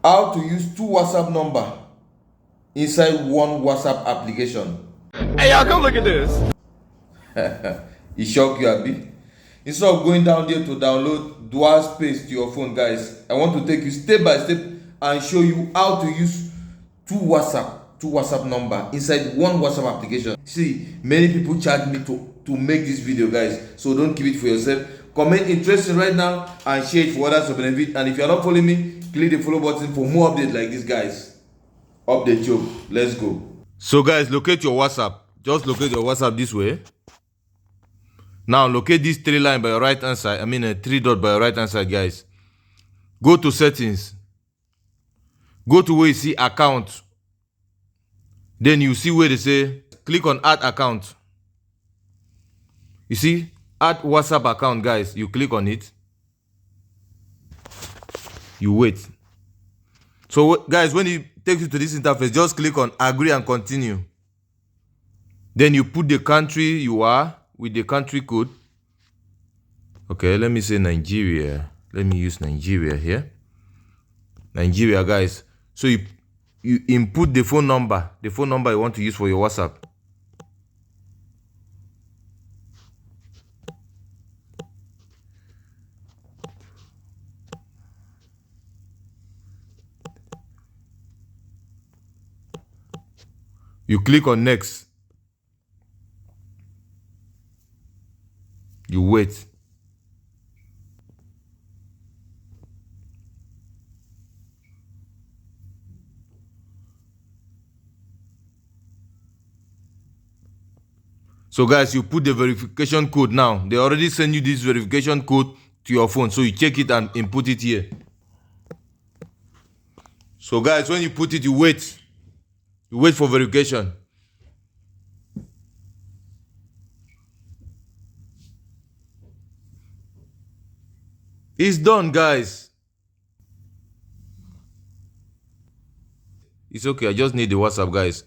How to use two WhatsApp number inside one WhatsApp application. Hey y'all, come look at this. It shock you, abi? Instead of going down there to download dual space to your phone, guys, I want to take you step by step and show you how to use two WhatsApp number inside one WhatsApp application. See, many people charge me to make this video, guys, so don't keep it for yourself. Comment interesting right now and share it for others to benefit. And if you are not following me, click the follow button for more updates like this, guys. Update job. Let's go. So guys, locate your WhatsApp. Just locate your WhatsApp this way. Now locate this three line by your right hand side. I mean a three dot by your right hand side, guys. Go to settings. Go to where you see account. Then you see where they say click on add account. You see add WhatsApp account, guys. You click on it. You wait. So guys, when it takes you to this interface, just click on agree and continue. Then you put the country you are with the country code. Okay, let me say Nigeria. Let me use Nigeria here. Nigeria, guys. So you input the phone number you want to use for your WhatsApp. You click on next. You wait. So guys, you put the verification code now. They already send you this verification code to your phone. So you check it and input it here. So guys, when you put it, you wait. You wait for verification. It's done, guys. It's okay. I just need the WhatsApp, guys.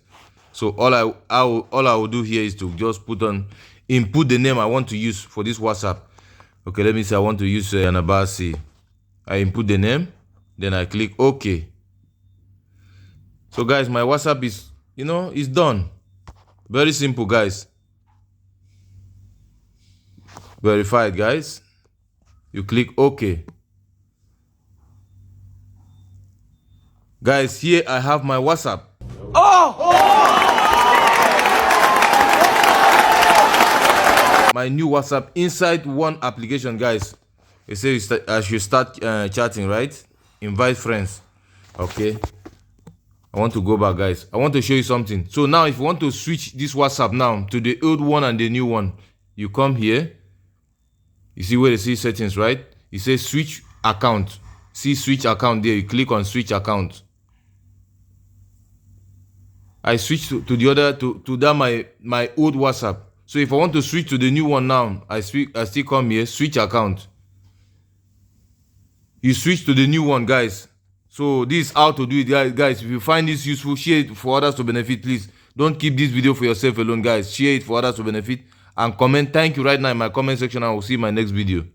So all I will do here is to just input the name I want to use for this WhatsApp. Okay, let me say I want to use Anabasi. I input the name, then I click OK. So guys, my WhatsApp is, it's done. Very simple, guys. Verified, guys. You click OK. Guys, here I have my WhatsApp. My new WhatsApp inside one application, guys. It says I should start chatting, right? Invite friends. Okay. I want to go back, guys. I want to show you something. So now if you want to switch this WhatsApp now to the old one and the new one, you come here. You see where it says settings, right? It says switch account. See switch account there. You click on switch account. I switch to the other to that my old WhatsApp. So if I want to switch to the new one now, I still come here, switch account. You switch to the new one, guys. So this is how to do it, guys. If you find this useful, share it for others to benefit, please. Don't keep this video for yourself alone, guys. Share it for others to benefit and comment. Thank you right now in my comment section. I will see you in my next video.